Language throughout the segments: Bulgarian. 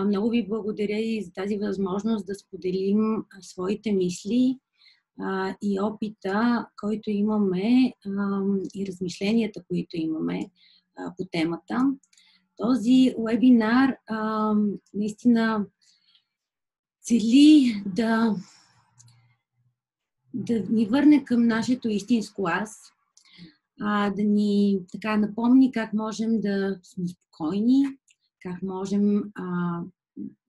Много ви благодаря и за тази възможност да споделим своите мисли и опита, който имаме и размишленията, които имаме по темата. Този вебинар наистина цели да ни върне към нашето истинско аз, да ни така напомни как можем да сме спокойни, как можем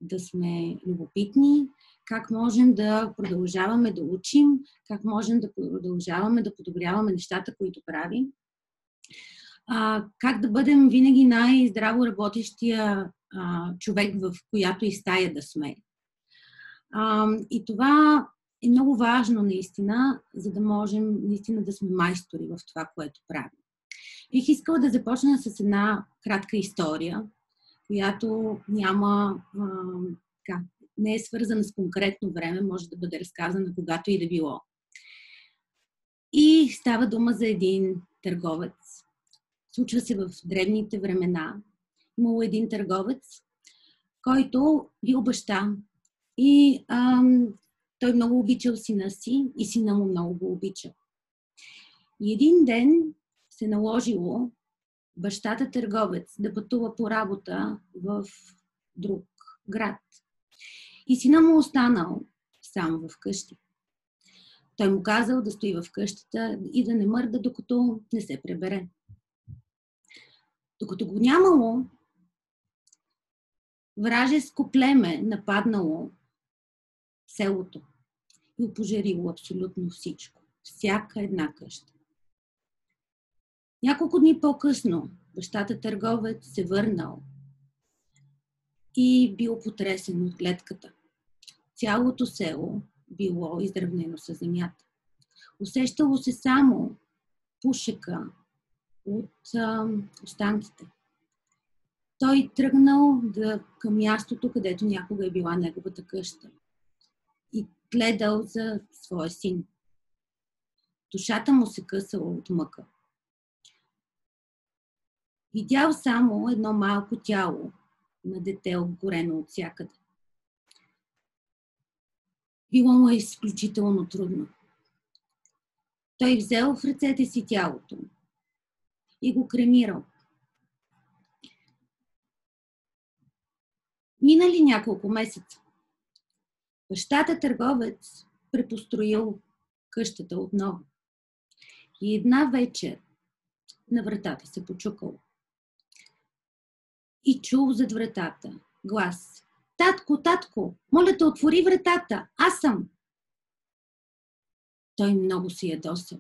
да сме любопитни, как можем да продължаваме да учим, как можем да продължаваме да подобряваме нещата, които правим, как да бъдем винаги най-здраво работещия човек, в която и стая да сме. И това е много важно наистина, за да можем наистина да сме майстори в това, което правим. Бих искала да започна с една кратка история, която не е свързана с конкретно време, може да бъде разказана когато и да било. И става дума за един търговец. Случва се в древните времена. Имало един търговец, който бил баща и той много обичал сина си и сина му много го обичал. И един ден се наложило бащата търговец да пътува по работа в друг град. И сина му останал сам в къщи. Той му казал да стои в къщата и да не мърда, докато не се пребере. Докато го нямало, вражеско племе нападнало селото и опожарило абсолютно всичко. Всяка една къща. Няколко дни по-късно бащата търговец се върнал и бил потресен от гледката. Цялото село било изравнено със земята. Усещало се само пушека от останките. Той тръгнал към мястото, където някога е била неговата къща и гледал за своя син. Душата му се късала от мъка. Видял само едно малко тяло на дете, обгорено от всякъде. Било му е изключително трудно. Той взел в ръцете си тялото и го кремирал. Минали няколко месеца. Бащата търговец препостроил къщата отново. И една вечер на вратата се почукало. И чул зад вратата глас: "Татко, татко, моля те, отвори вратата, аз съм!" Той много се ядосал.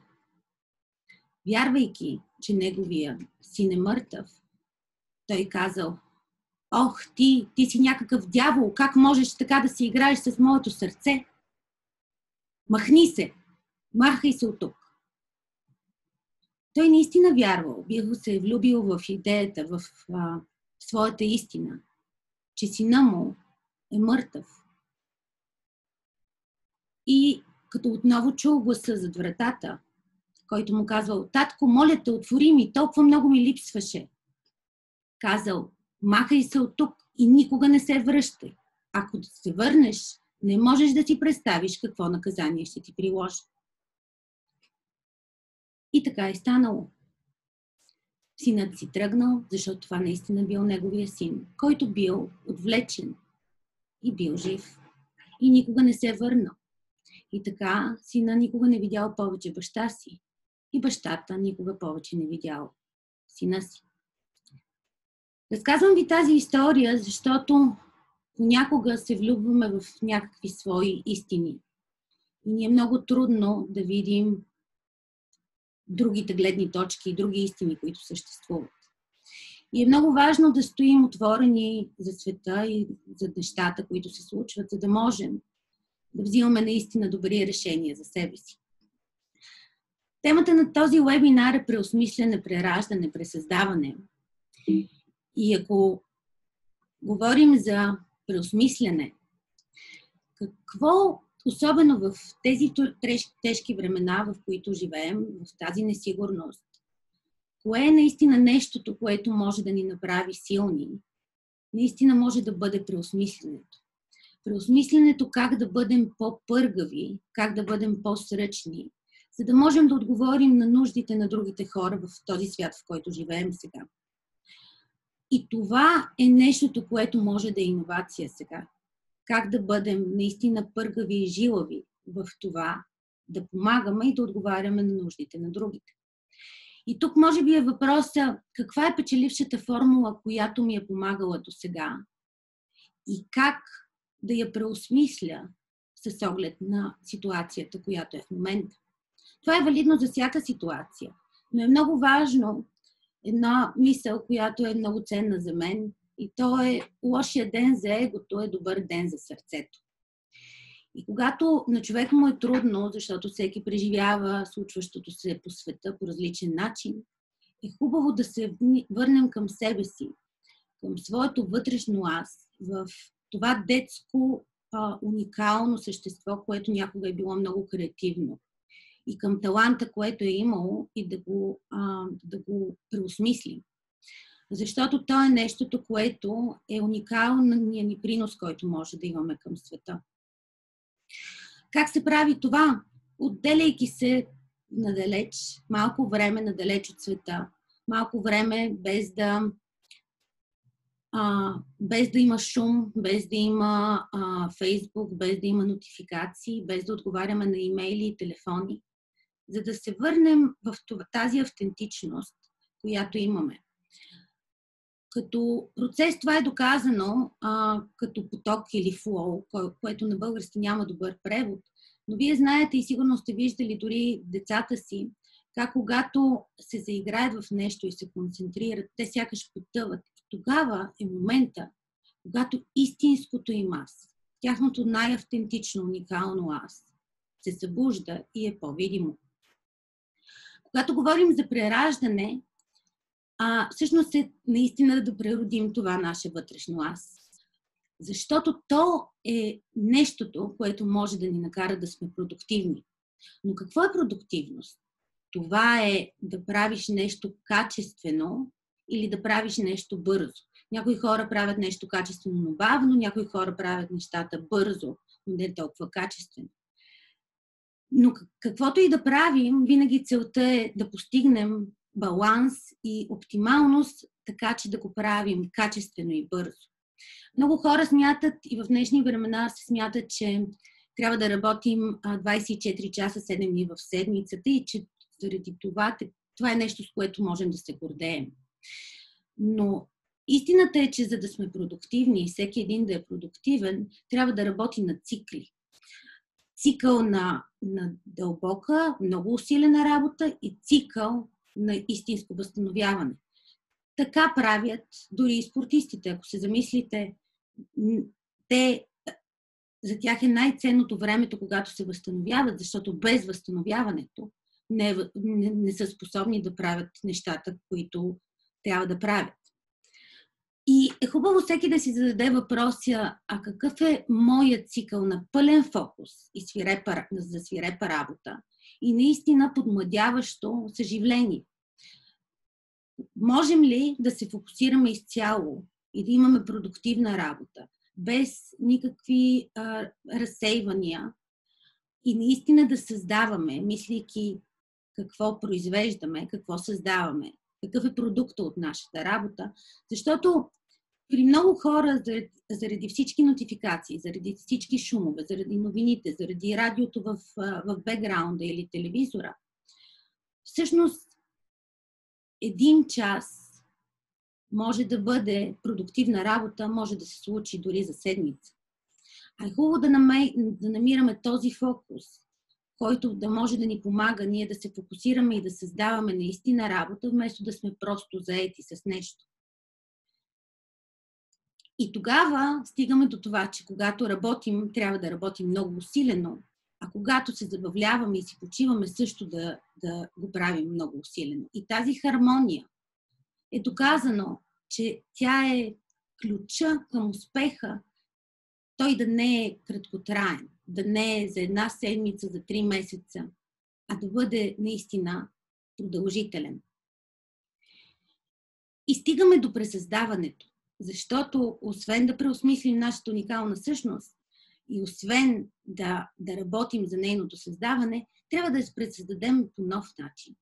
Вярвайки, че неговия син е мъртъв, той казал: "Ох, ти си някакъв дявол, как можеш така да си играеш с моето сърце? Махни се, махай се от тук." Той наистина вярвал, бил се влюбил в идеята, в своята истина, че сина му е мъртъв. И като отново чул гласа зад вратата, който му казвал: "Татко, моля те, отвори ми, толкова много ми липсваше." Казал: "Махай се от тук и никога не се връщай. Ако се върнеш, не можеш да си представиш какво наказание ще ти приложи." И така е станало. Синът си тръгнал, защото това наистина бил неговия син, който бил отвлечен и бил жив. И никога не се върнал. И така сина никога не видял повече баща си. И бащата никога повече не видял сина си. Разказвам ви тази история, защото понякога се влюбваме в някакви свои истини. И ни е много трудно да видим другите гледни точки и други истини, които съществуват. И е много важно да стоим отворени за света и за нещата, които се случват, за да можем да взимаме наистина добри решения за себе си. Темата на този вебинар е преосмисляне, прераждане, пресъздаване. И ако говорим за преосмисляне, какво, особено в тези тежки времена, в които живеем, в тази несигурност, кое е наистина нещото, което може да ни направи силни, наистина може да бъде преосмисленето. Преосмисленето как да бъдем по-пъргави, как да бъдем по-сръчни, за да можем да отговорим на нуждите на другите хора в този свят, в който живеем сега. И това е нещото, което може да е иновация сега. Как да бъдем наистина пъргави и жилави в това, да помагаме и да отговаряме на нуждите на другите. И тук може би е въпроса, каква е печелившата формула, която ми е помагала до сега и как да я преосмисля с оглед на ситуацията, която е в момента. Това е валидно за всяка ситуация, но е много важно една мисъл, която е много ценна за мен, и то е: лошия ден за егото е добър ден за сърцето. И когато на човек му е трудно, защото всеки преживява случващото се по света по различен начин, е хубаво да се върнем към себе си, към своето вътрешно аз, в това детско уникално същество, което някога е било много креативно, и към таланта, което е имало, и да го преосмислим. Защото то е нещото, което е уникалният ни принос, който може да имаме към света. Как се прави това? Отделяйки се надалеч, малко време надалеч от света, малко време без да има шум, без да има Фейсбук, без да има нотификации, без да отговаряме на имейли и телефони, за да се върнем в тази автентичност, която имаме. Като процес това е доказано като поток или флоу, което на български няма добър превод, но вие знаете и сигурно сте виждали дори децата си, как когато се заиграят в нещо и се концентрират, те сякаш потъват. Тогава е момента, когато истинското им аз, тяхното най-автентично, уникално аз, се събужда и е по-видимо. Когато говорим за прераждане, всъщност е наистина да преродим това наше вътрешно аз. Защото то е нещото, което може да ни накара да сме продуктивни. Но какво е продуктивност? Това е да правиш нещо качествено или да правиш нещо бързо. Някои хора правят нещо качествено, но бавно, някои хора правят нещата бързо, но не толкова качествено. Но каквото и да правим, винаги целта е да постигнем баланс и оптималност, така че да го правим качествено и бързо. Много хора смятат, и в днешни времена се смятат, че трябва да работим 24 часа, 7 дни в седмицата и че заради това е нещо, с което можем да се гордеем. Но истината е, че за да сме продуктивни и всеки един да е продуктивен, трябва да работи на цикли. Цикъл на дълбока, много усилена работа и цикъл на истинско възстановяване. Така правят дори и спортистите. Ако се замислите, за тях е най-ценното времето, когато се възстановяват, защото без възстановяването не са способни да правят нещата, които трябва да правят. И е хубаво всеки да си зададе въпроса: какъв е моят цикъл на пълен фокус и за свирепа работа и наистина подмладяващо съживление? Можем ли да се фокусираме изцяло и да имаме продуктивна работа, без никакви разсейвания и наистина да създаваме, мислейки какво произвеждаме, какво създаваме, какъв е продукта от нашата работа? Защото при много хора, заради всички нотификации, заради всички шумове, заради новините, заради радиото в бекграунда или телевизора, всъщност 1 час може да бъде продуктивна работа, може да се случи дори за седмица. А е хубаво да намираме този фокус, който да може да ни помага ние да се фокусираме и да създаваме наистина работа, вместо да сме просто заети с нещо. И тогава стигаме до това, че когато работим, трябва да работим много усилено, а когато се забавляваме и си почиваме, също да го правим много усилено. И тази хармония е доказано, че тя е ключа към успеха, той да не е краткотраен, да не е за 1 седмица, за 3 месеца, а да бъде наистина продължителен. И стигаме до пресъздаването. Защото освен да преосмислим нашата уникална същност и освен да работим за нейното създаване, трябва да я предсъздадем по нов начин.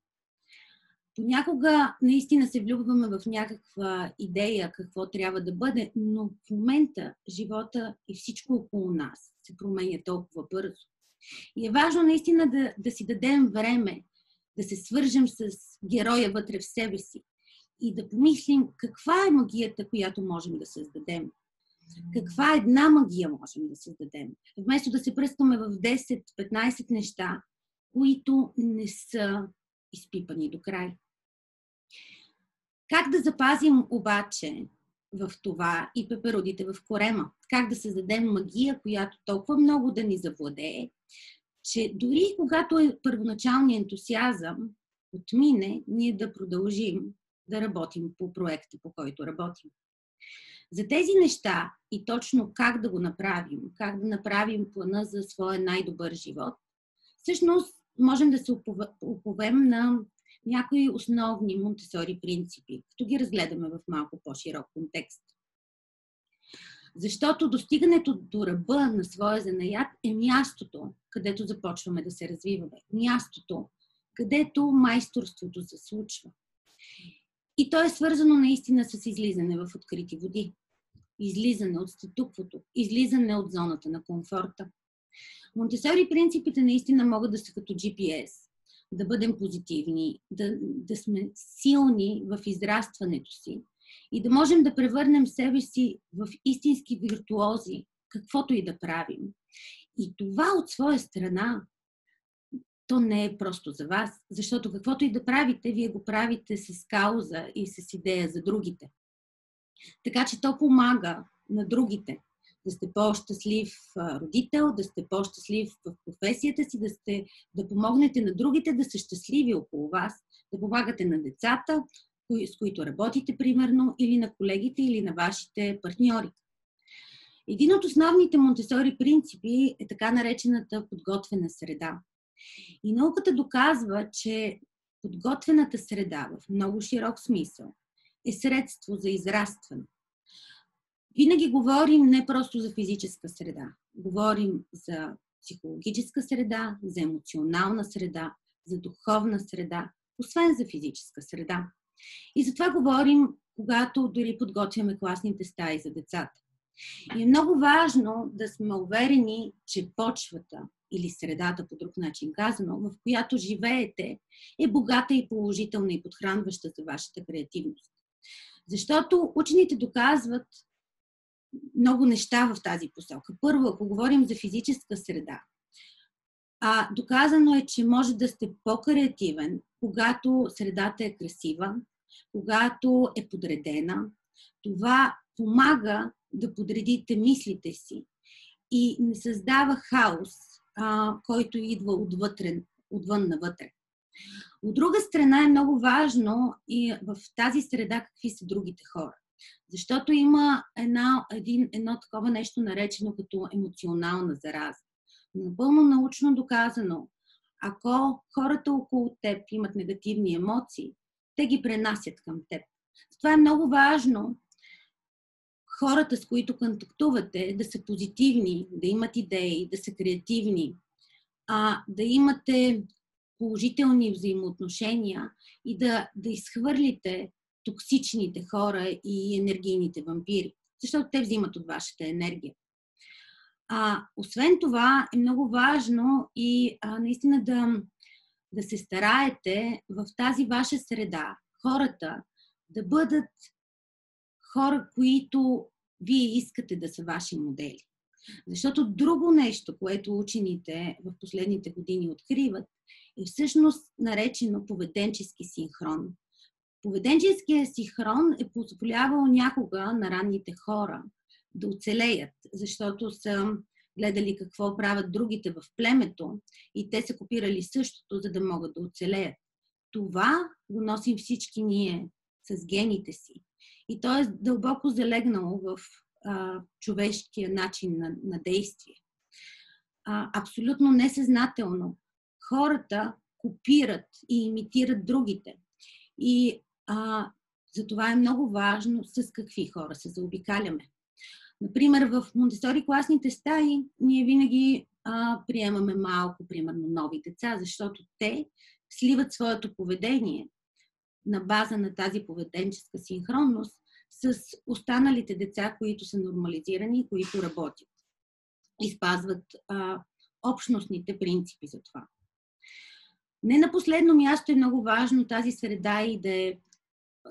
Понякога наистина се влюбваме в някаква идея какво трябва да бъде, но в момента живота и всичко около нас се променя толкова бързо. И е важно наистина да си дадем време, да се свържем с героя вътре в себе си и да помислим каква е магията, която можем да създадем. Каква една магия можем да създадем. Вместо да се пръскаме в 10-15 неща, които не са изпипани до край. Как да запазим обаче в това и пеперудите в корема? Как да създадем магия, която толкова много да ни завладее, че дори когато е първоначалният ентусиазъм отмине, ние да продължим да работим по проекта, по който работим. За тези неща и точно как да го направим, как да направим плана за своя най-добър живот, всъщност можем да се оповем на някои основни Монтесори принципи, като ги разгледаме в малко по-широк контекст. Защото достигането до ръба на своя занаят е мястото, където започваме да се развиваме. Мястото, където майсторството се случва. И то е свързано наистина с излизане в открити води. Излизане от статуквото, излизане от зоната на комфорта. Монтесори принципите наистина могат да са като GPS. Да бъдем позитивни, да сме силни в израстването си и да можем да превърнем себе си в истински виртуози, каквото и да правим. И това от своя страна, то не е просто за вас, защото каквото и да правите, вие го правите с кауза и с идея за другите. Така че то помага на другите. Да сте по-щастлив родител, да сте по-щастлив в професията си, да помогнете на другите да са щастливи около вас, да помагате на децата, с които работите, примерно, или на колегите, или на вашите партньори. Един от основните Монтесори принципи е така наречената подготвена среда. И науката доказва, че подготвената среда в много широк смисъл е средство за израстване. Винаги говорим не просто за физическа среда. Говорим за психологическа среда, за емоционална среда, за духовна среда, освен за физическа среда. И за това говорим, когато дори подготвяме класните стаи за децата. И е много важно да сме уверени, че почвата или средата, по друг начин казано, в която живеете, е богата и положителна и подхранваща за вашата креативност. Защото учените доказват много неща в тази посока. Първо, ако говорим за физическа среда, доказано е, че може да сте по-креативен, когато средата е красива, когато е подредена. Това помага да подредите мислите си и не създава хаос, който идва отвън навътре. От друга страна е много важно и в тази среда какви са другите хора. Защото има едно такова нещо наречено като емоционална зараза. Напълно научно доказано, ако хората около теб имат негативни емоции, те ги пренасят към теб. Това е много важно хората, с които контактувате, да са позитивни, да имат идеи, да са креативни, да имате положителни взаимоотношения и да изхвърлите токсичните хора и енергийните вампири, защото те взимат от вашата енергия. Освен това е много важно и наистина да се стараете в тази ваша среда хората да бъдат хора, които вие искате да са ваши модели. Защото друго нещо, което учените в последните години откриват, е всъщност наречено поведенчески синхрон. Поведенческият синхрон е позволявал някога на ранните хора да оцелеят, защото са гледали какво правят другите в племето и те са копирали същото, за да могат да оцелеят. Това го носим всички ние с гените си. И то е дълбоко залегнало в човешкия начин на действие. Абсолютно несъзнателно хората копират и имитират другите. И Затова е много важно с какви хора се заобикаляме. Например, в Монтесори класните стаи ние винаги приемаме малко, примерно, нови деца, защото те сливат своето поведение на база на тази поведенческа синхронност с останалите деца, които са нормализирани, които работят и спазват общностните принципи за това. Не на последно място е много важно тази среда и да е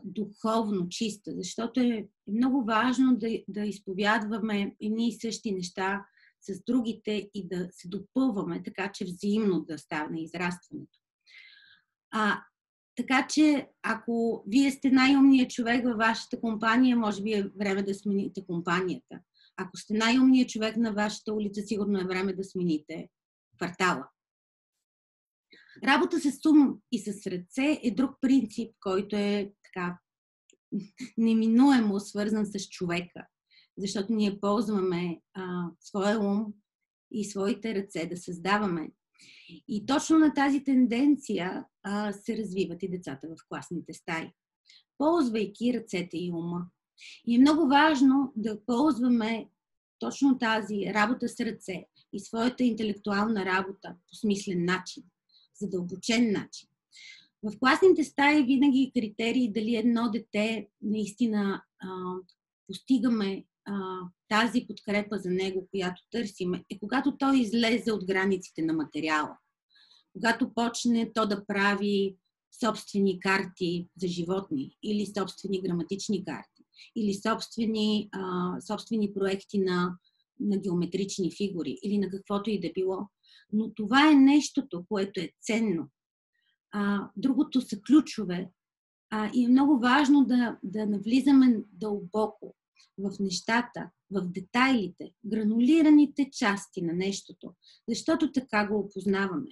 духовно чиста, защото е много важно да изповядваме едни и същи неща с другите и да се допълваме, така че взаимно да стане израстването. Така че, ако вие сте най-умният човек във вашата компания, може би е време да смените компанията. Ако сте най-умният човек на вашата улица, сигурно е време да смените квартала. Работа с ум и с сърце е друг принцип, който е така неминуемо свързан с човека, защото ние ползваме своя ум и своите ръце да създаваме. И точно на тази тенденция се развиват и децата в класните стаи, ползвайки ръцете и ума. И е много важно да ползваме точно тази работа с ръце и своята интелектуална работа по смислен начин, задълбочен начин. В класните стаи винаги критерии дали едно дете наистина постигаме тази подкрепа за него, която търсим, е когато той излезе от границите на материала. Когато почне то да прави собствени карти за животни или собствени граматични карти или собствени проекти на геометрични фигури или на каквото и да било. Но това е нещото, което е ценно. Другото са ключове и е много важно да навлизаме дълбоко в нещата, в детайлите, гранулираните части на нещото, защото така го опознаваме.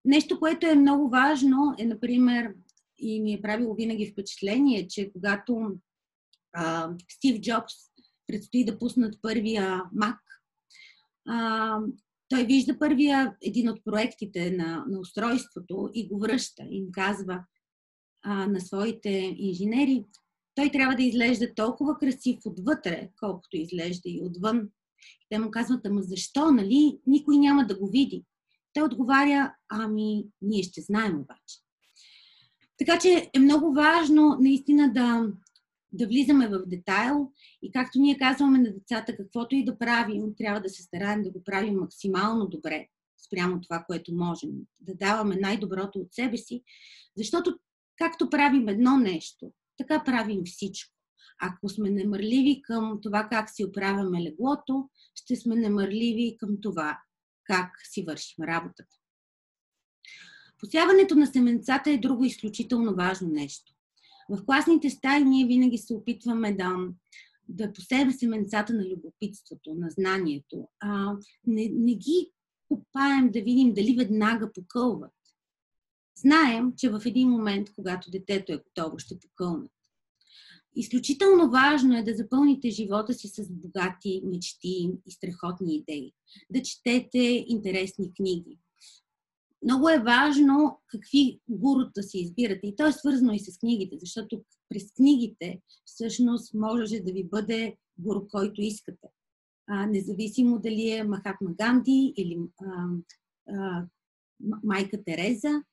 Нещо, което е много важно е, например, и ми е правило винаги впечатление, че когато Стив Джобс предстои да пуснат първия Mac, той вижда един от проектите на устройството и го връща. И им казва на своите инженери, той трябва да изглежда толкова красив отвътре, колкото изглежда и отвън. Те му казват, ама защо, нали? Никой няма да го види. Той отговаря, ние ще знаем обаче. Така че е много важно наистина да влизаме в детайл и както ние казваме на децата, каквото и да правим, трябва да се стараем да го правим максимално добре спрямо това, което можем. Да даваме най-доброто от себе си, защото както правим едно нещо, така правим всичко. Ако сме немърливи към това как си оправяме леглото, ще сме немърливи към това как си вършим работата. Посяването на семенцата е друго изключително важно нещо. В класните стаи ние винаги се опитваме да посеем семенцата на любопитството, на знанието. Не ги копаем да видим дали веднага покълват. Знаем, че в един момент, когато детето е готово, ще покълнат. Изключително важно е да запълните живота си с богати мечти и страхотни идеи. Да четете интересни книги. Много е важно какви гурута си избирате. И то е свързано и с книгите, защото през книгите всъщност може да ви бъде гуру, който искате. Независимо дали е Махатма Ганди или майка Тереза,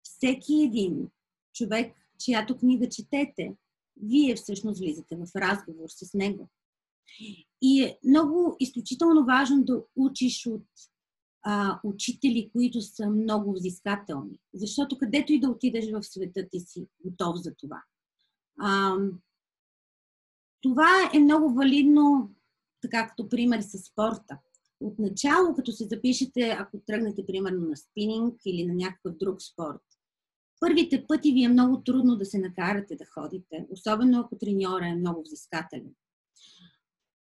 всеки един човек, чиято книга четете, вие всъщност влизате в разговор с него. И е много изключително важно да учиш от учители, които са много взискателни. Защото където и да отидеш в света, ти си готов за това. Това е много валидно, така като пример с спорта. Отначало, като се запишете, ако тръгнете примерно на спининг или на някакъв друг спорт, първите пъти ви е много трудно да се накарате да ходите, особено ако треньора е много взискателен.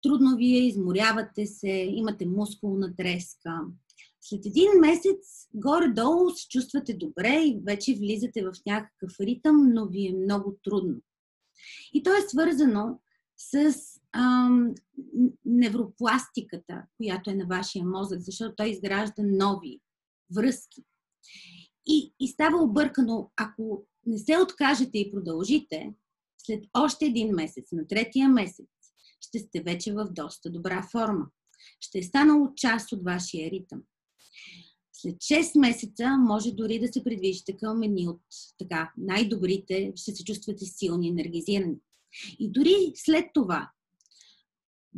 Трудно ви е, изморявате се, имате мускулна треска. След един месец горе-долу се чувствате добре и вече влизате в някакъв ритъм, но ви е много трудно. И то е свързано с невропластиката, която е на вашия мозък, защото той изгражда нови връзки. И става объркано, ако не се откажете и продължите, след още един месец, на третия месец, ще сте вече в доста добра форма. Ще е станало част от вашия ритъм. След 6 месеца може дори да се придвижите към едни от така най-добрите, ще се чувствате силни, енергизирани. И дори след това,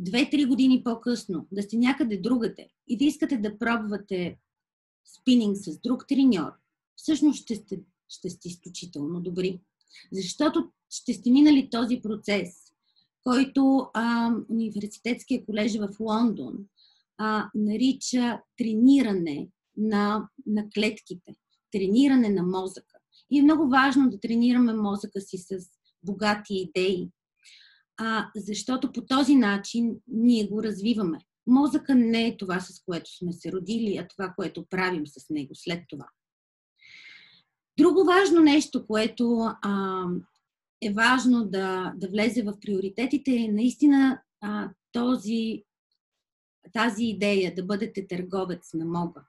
2-3 години по-късно, да сте някъде другаде и да искате да пробвате спининг с друг треньор, всъщност ще сте изключително добри. Защото ще сте минали този процес, който Университетския колеж в Лондон нарича трениране на клетките, трениране на мозъка. И е много важно да тренираме мозъка си с богати идеи, защото по този начин ние го развиваме. Мозъка не е това, с което сме се родили, а това, което правим с него след това. Друго важно нещо, което е важно да влезе в приоритетите, е наистина тази идея да бъдете търговец на мога.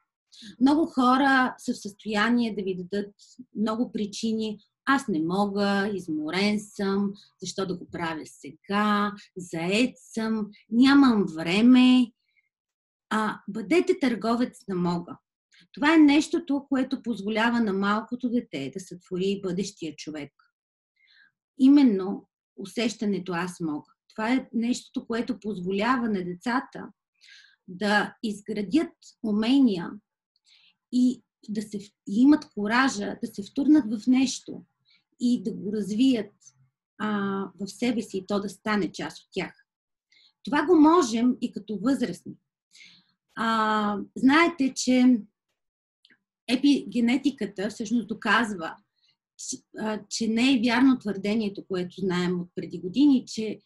Много хора са в състояние да ви дадат много причини. Аз не мога, изморен съм, защо да го правя сега, заед съм, нямам време. Бъдете търговец на мога. Това е нещото, което позволява на малкото дете да сътвори бъдещия човек. Именно усещането аз мога. Това е нещото, което позволява на децата да изградят умения и да имат коража да се втурнат в нещо и да го развият в себе си и то да стане част от тях. Това го можем и като възрастни. Знаете, че епигенетиката всъщност доказва, че не е вярно твърдението, което знаем от преди години, че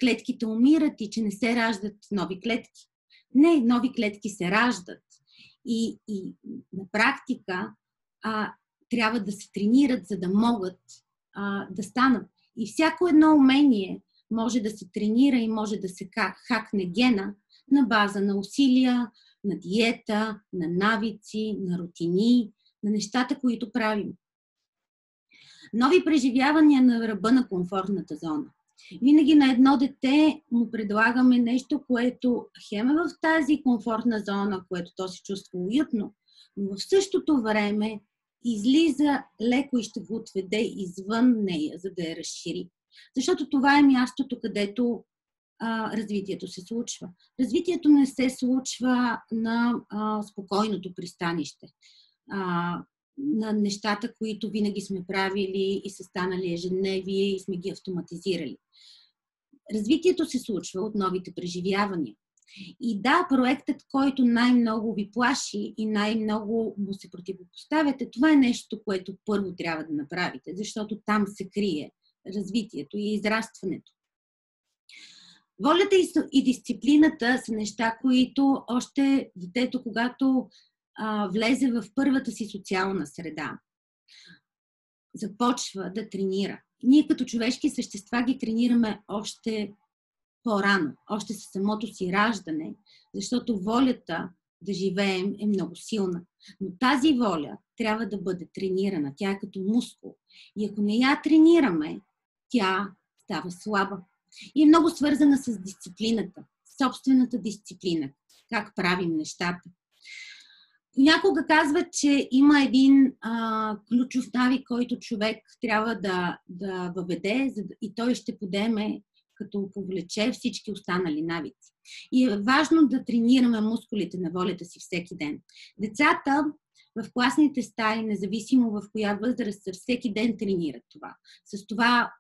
клетките умират и че не се раждат нови клетки. Не, нови клетки се раждат. И на практика трябва да се тренират, за да могат да станат. И всяко едно умение може да се тренира и може да се хакне гена на база на усилия, на диета, на навици, на рутини, на нещата, които правим. Нови преживявания на ръба на комфортната зона. Винаги на едно дете му предлагаме нещо, което хем е в тази комфортна зона, което то се чувства уютно, но в същото време излиза леко и ще го отведе извън нея, за да я разшири. Защото това е мястото, където развитието се случва. Развитието не се случва на спокойното пристанище, на нещата, които винаги сме правили и са станали ежедневие и сме ги автоматизирали. Развитието се случва от новите преживявания. И да, проектът, който най-много ви плаши и най-много му се противопоставяте, това е нещо, което първо трябва да направите, защото там се крие развитието и израстването. Волята и дисциплината са неща, които още детето, когато влезе в първата си социална среда, започва да тренира. Ние като човешки същества ги тренираме още по-рано, още със самото си раждане, защото волята да живеем е много силна. Но тази воля трябва да бъде тренирана. Тя е като мускул. И ако не я тренираме, тя става слаба. И е много свързана с дисциплината, собствената дисциплина, как правим нещата. Понякога казват, че има един ключов навик, който човек трябва да въведе и той ще подеме, като повлече всички останали навици. И е важно да тренираме мускулите на волята си всеки ден. Децата в класните стаи, независимо в коя възраст са, всеки ден тренират това. С това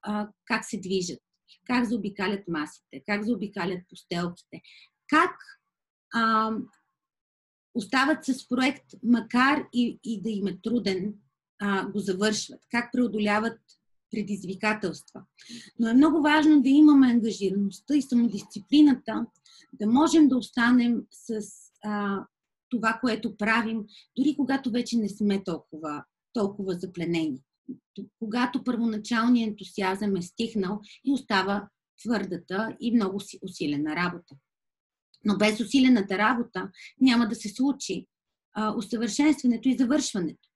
как се движат, как заобикалят масите, как заобикалят постелките, как остават с проект, макар и да им е труден, го завършват, как преодоляват предизвикателства. Но е много важно да имаме ангажираността и самодисциплината, да можем да останем с това, което правим, дори когато вече не сме толкова запленени. Когато първоначалният ентусиазъм е стихнал и остава твърдата и много усилена работа. Но без усилената работа няма да се случи усъвършенстването и завършването.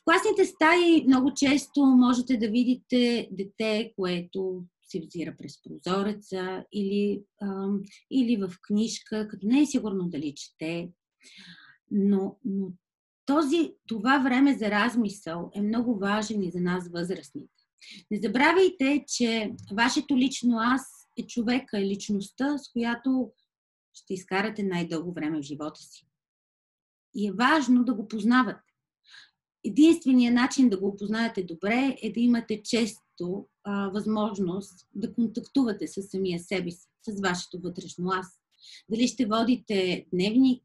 В класните стаи много често можете да видите дете, което се взира през прозореца или в книжка, като не е сигурно дали чете. Но това време за размисъл е много важен и за нас възрастните. Не забравяйте, че вашето лично аз е човека, е личността, с която ще изкарате най-дълго време в живота си. И е важно да го познавате. Единственият начин да го опознаете добре е да имате често възможност да контактувате с самия себе си, с вашето вътрешно аз. Дали ще водите дневник,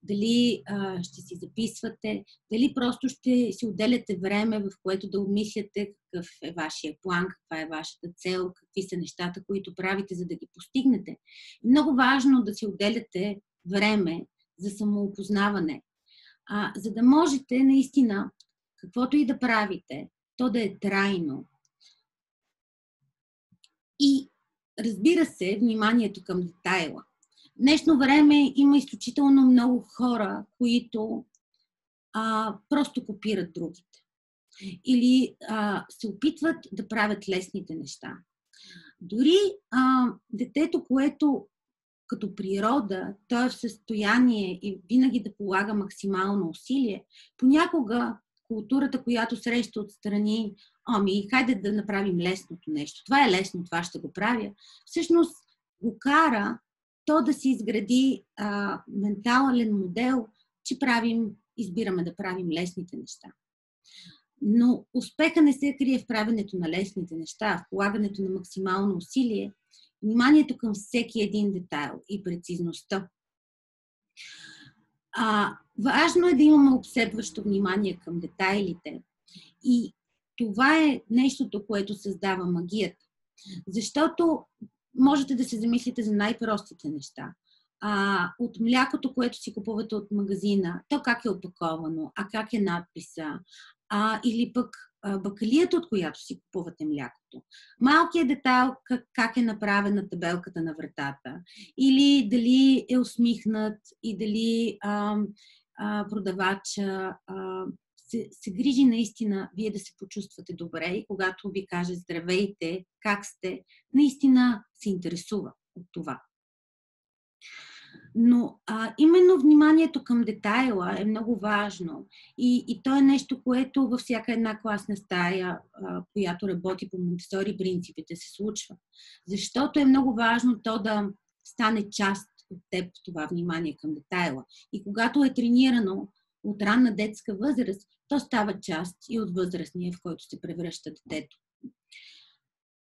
дали ще си записвате, дали просто ще си отделяте време, в което да обмисляте какъв е вашия план, каква е вашата цел, какви са нещата, които правите, за да ги постигнете. Е много важно да си отделяте време за самоопознаване, за да можете наистина, каквото и да правите, то да е трайно. И разбира се, вниманието към детайла. В днешно време има изключително много хора, които просто копират другите. Или се опитват да правят лесните неща. Дори детето, което като природа, той е в състояние и винаги да полага максимално усилие, понякога културата, която среща отстрани, хайде да направим лесното нещо. Това е лесно, това ще го правя. Всъщност го кара то да си изгради ментален модел, че избираме да правим лесните неща. Но успеха не се крие в правенето на лесните неща, в полагането на максимално усилие, вниманието към всеки един детайл и прецизността. Важно е да имаме обсебващо внимание към детайлите и това е нещото, което създава магията. Защото можете да се замислите за най-простите неща. От млякото, което си купувате от магазина, то как е опаковано, как е надписа, или пък бакалията, от която си купувате млякото. Малкият детайл, как е направена табелката на вратата, или дали е усмихнат и дали продавача се грижи наистина вие да се почувствате добре и когато ви каже здравейте, как сте, наистина се интересува от това. Но именно вниманието към детайла е много важно и то е нещо, което във всяка една класна стая, която работи по Монтесори принципите, се случва. Защото е много важно то да стане част от теб, това внимание към детайла. И когато е тренирано от ранна детска възраст, то става част и от възрастния, в който се превръща детето.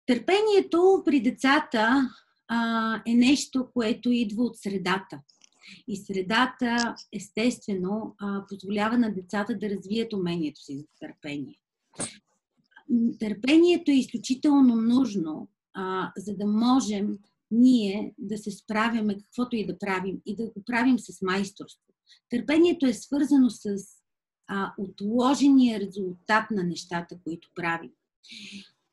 Търпението при децата е нещо, което идва от средата. И средата, естествено, позволява на децата да развият умението си за търпение. Търпението е изключително нужно, за да можем ние да се справяме каквото и да правим и да го правим с майсторство. Търпението е свързано с отложения резултат на нещата, които правим.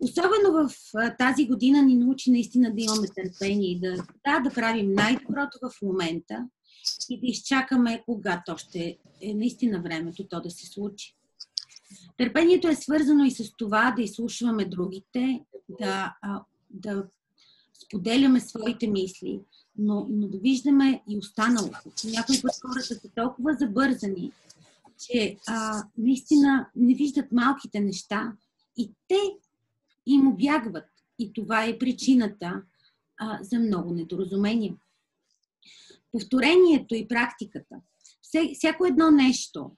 Особено в тази година ни научи наистина да имаме търпение и да правим най-доброто в момента и да изчакаме когато ще е наистина времето то да се случи. Търпението е свързано и с това да изслушваме другите, да споделяме своите мисли, но да виждаме и останалото. Някои път хората са толкова забързани, че наистина не виждат малките неща и те им обягват. И това е причината за много недоразумения. Повторението и практиката. Всяко едно нещо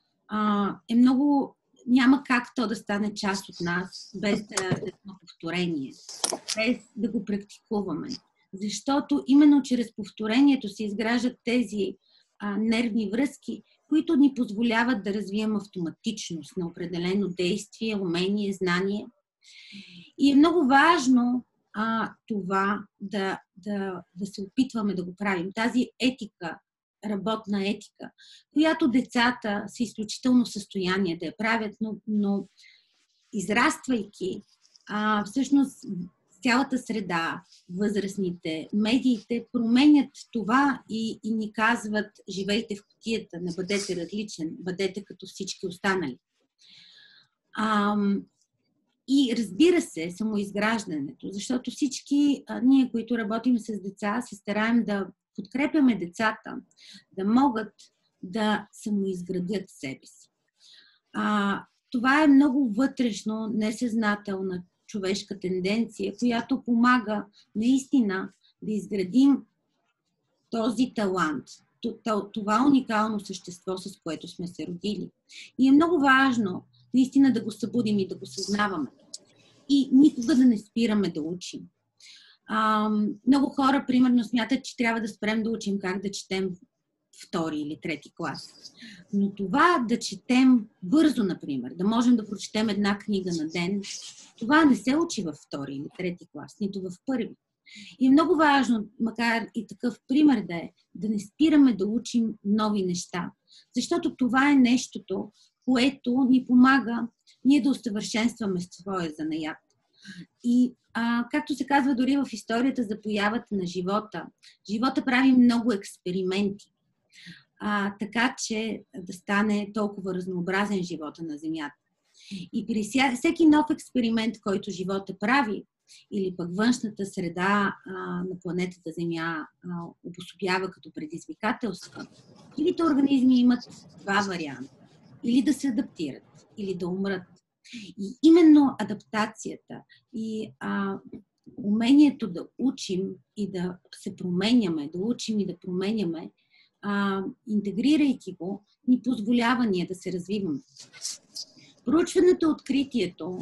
е много... Няма как то да стане част от нас без да има повторение, без да го практикуваме. Защото именно чрез повторението се изграждат тези нервни връзки, които ни позволяват да развием автоматичност на определено действие, умение, знание. И е много важно това да се опитваме да го правим. Тази етика, работна етика, която децата са изключително в състояние да я правят, но израствайки, всъщност цялата среда, възрастните, медиите променят това и ни казват: живейте в кутията, не бъдете различен, бъдете като всички останали. И разбира се, самоизграждането, защото всички ние, които работим с деца, се стараем да подкрепяме децата, да могат да самоизградят себе си. Това е много вътрешно, несъзнателна човешка тенденция, която помага наистина да изградим този талант, това уникално същество, с което сме се родили. И е много важно наистина да го събудим и да го съзнаваме. И никога да не спираме да учим. Много хора, примерно, смятат, че трябва да спрем да учим как да четем втори или трети клас. Но това да четем бързо, например, да можем да прочетем една книга на ден, това не се учи във втори или трети клас, нито в първи. И е много важно, макар и такъв пример да не спираме да учим нови неща. Защото това е нещото, което ни помага ние да усъвършенстваме своя занаят. И както се казва дори в историята за появата на живота прави много експерименти, така че да стане толкова разнообразен живота на Земята. И при всеки нов експеримент, който живота прави, или пък външната среда на планетата Земя обособява като предизвикателства, живите организми имат два варианта. Или да се адаптират, или да умрат. И именно адаптацията и умението да учим и да се променяме, да учим и да променяме, интегрирайки го, ни позволява ние да се развиваме. Проучването, откритието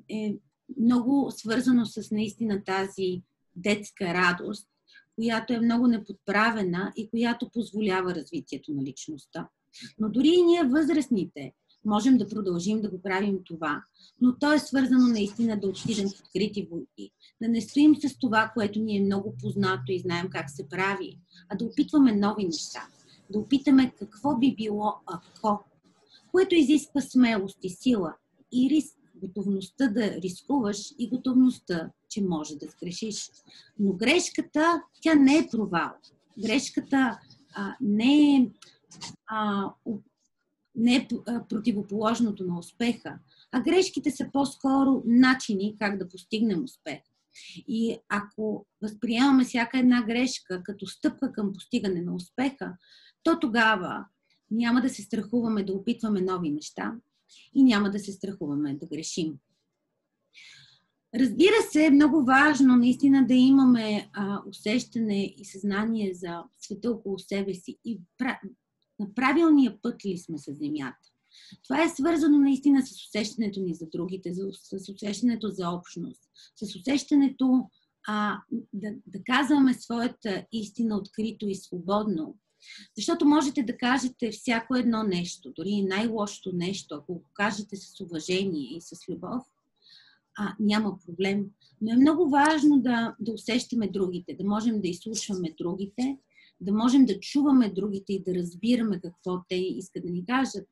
е много свързано с наистина тази детска радост, която е много неподправена и която позволява развитието на личността. Но дори и ние възрастните можем да продължим да го правим това, но то е свързано наистина да отидем в открити води, да не стоим с това, което ни е много познато и знаем как се прави, а да опитваме нови неща, да опитаме какво би било ако, което изисква смелост и сила и риск, готовността да рискуваш и готовността, че може да сгрешиш. Но грешката, тя не е провал. Грешката не е противоположното на успеха, а грешките са по-скоро начини как да постигнем успех. И ако възприемаме всяка една грешка като стъпка към постигане на успеха, то тогава няма да се страхуваме да опитваме нови неща и няма да се страхуваме да грешим. Разбира се, е много важно наистина да имаме усещане и съзнание за света около себе си и на правилния път ли сме с Земята. Това е свързано наистина с усещането ни за другите, с усещането за общност, с усещането да казваме своята истина открито и свободно. Защото можете да кажете всяко едно нещо, дори и най-лошото нещо, ако го кажете с уважение и с любов, няма проблем. Но е много важно да усещаме другите, да можем да изслушваме другите, да можем да чуваме другите и да разбираме какво те искат да ни кажат.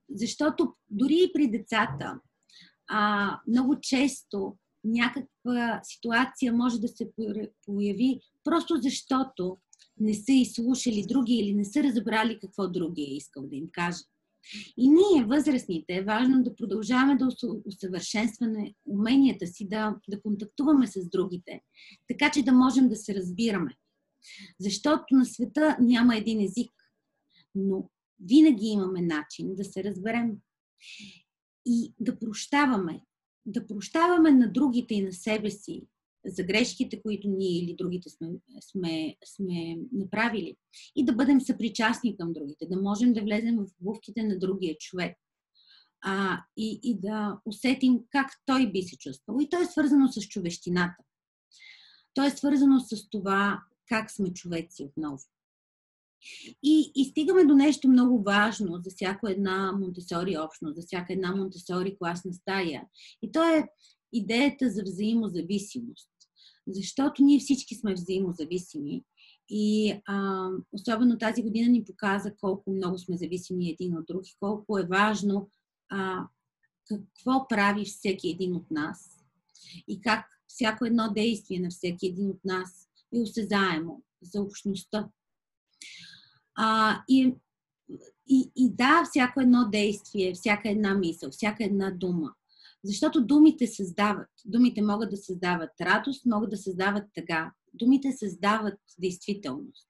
Защото дори и при децата много често някаква ситуация може да се появи просто защото не са изслушали други или не са разбрали какво други е искал да им каже. И ние, възрастните, е важно да продължаваме да усъвършенстваме уменията си, да контактуваме с другите, така че да можем да се разбираме. Защото на света няма един език, но винаги имаме начин да се разберем и да прощаваме. Да прощаваме на другите и на себе си за грешките, които ние или другите сме направили. И да бъдем съпричастни към другите, да можем да влезем в обувките на другия човек и да усетим как той би се чувствал. И то е свързано с човещината. То е свързано с това как сме човеци отново. И стигаме до нещо много важно за всяка една Монтесори общност, за всяка една Монтесори класна стая. И то е идеята за взаимозависимост. Защото ние всички сме взаимозависими. И особено тази година ни показа колко много сме зависими един от друг и колко е важно какво прави всеки един от нас. И как всяко едно действие на всеки един от нас е осезаемо за общността. И И да, всяко едно действие, всяка една мисъл, всяка една дума. Защото думите създават. Думите могат да създават радост, могат да създават тъга. Думите създават действителност.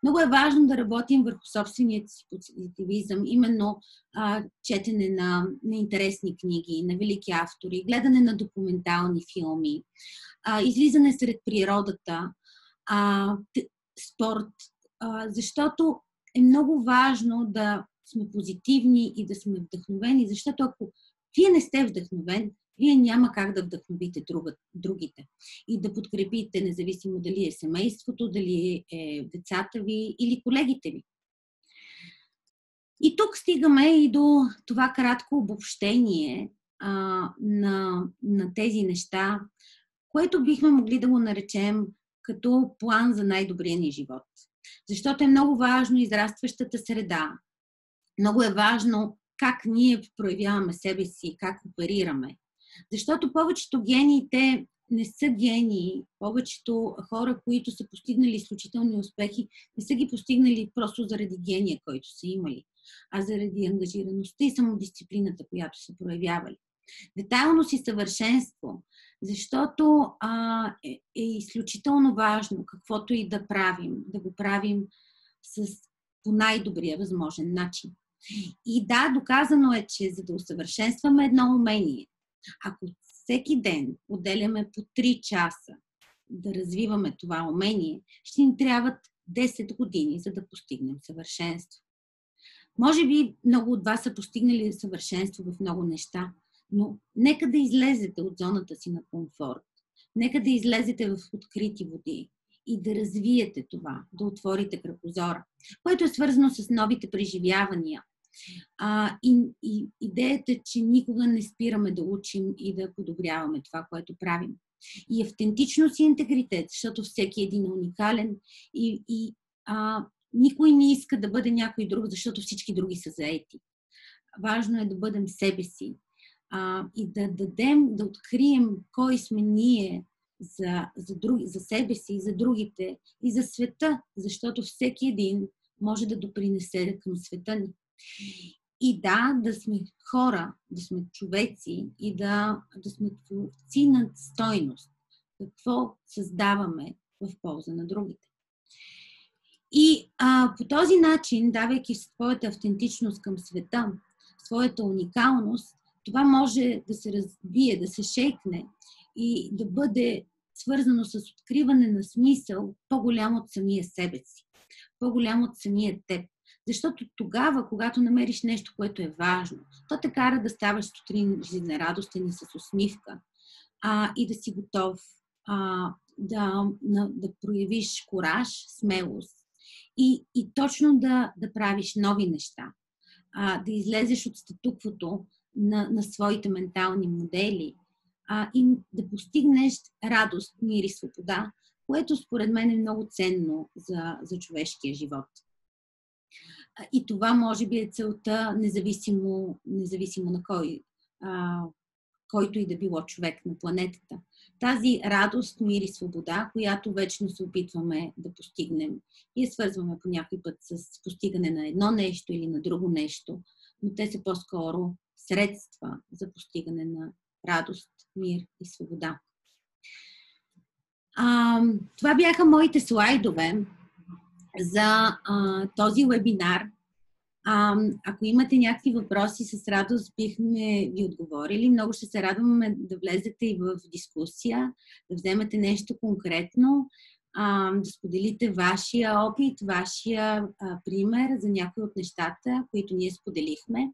Много е важно да работим върху собственият си позитивизъм, именно четене на интересни книги, на велики автори, гледане на документални филми, излизане сред природата, спорт, защото е много важно да сме позитивни и да сме вдъхновени, защото ако вие не сте вдъхновен, вие няма как да вдъхновите другите и да подкрепите, независимо дали е семейството, дали е децата ви или колегите ви. И тук стигаме и до това кратко обобщение на тези неща, което бихме могли да го наречем като план за най-добрия ни живот. Защото е много важно израстващата среда. Много е важно как ние проявяваме себе си, как оперираме. Защото повечето гениите не са гении. Повечето хора, които са постигнали изключителни успехи, не са ги постигнали просто заради гения, който са имали, а заради ангажираността и самодисциплината, която са проявявали. Детайлност и съвършенство, защото е изключително важно каквото и да правим, да го правим по най-добрия възможен начин. И да, доказано е, че за да усъвършенстваме едно умение, ако всеки ден отделяме по 3 часа да развиваме това умение, ще ни трябват 10 години, за да постигнем съвършенство. Може би много от вас са постигнали съвършенство в много неща, но нека да излезете от зоната си на комфорт. Нека да излезете в открити води и да развиете това, да отворите кръгозора, което е свързано с новите преживявания. И идеята е, че никога не спираме да учим и да подобряваме това, което правим. И автентичност и интегритет, защото всеки един е уникален и никой не иска да бъде някой друг, защото всички други са заети. Важно е да бъдем себе си и да дадем, да открием кой сме ние за себе си, за другите и за света, защото всеки един може да допринесе към света ни. И да сме хора, да сме човеци и да сме творци на стойност. Какво създаваме в полза на другите. И по този начин, давайки своята автентичност към света, своята уникалност, това може да се развие, да се шейкне и да бъде свързано с откриване на смисъл по-голям от самия себе си, по-голям от самия теб. Защото тогава, когато намериш нещо, което е важно, то те кара да ставаш сутрин жизнерадостен и с усмивка и да си готов да проявиш кураж, смелост и точно да правиш нови неща, да излезеш от статуквото на своите ментални модели и да постигнеш радост, мир и свобода, което според мен е много ценно за човешкия живот. И това може би е целта, независимо на който и да било човек на планетата. Тази радост, мир и свобода, която вечно се опитваме да постигнем и свързваме по някой път с постигане на едно нещо или на друго нещо, но те са по-скоро средства за постигане на радост, мир и свобода. Това бяха моите слайдове за този вебинар. Ако имате някакви въпроси, с радост бихме ви отговорили. Много ще се радваме да влезете и в дискусия, да вземете нещо конкретно, да споделите вашия опит, вашия пример за някои от нещата, които ние споделихме.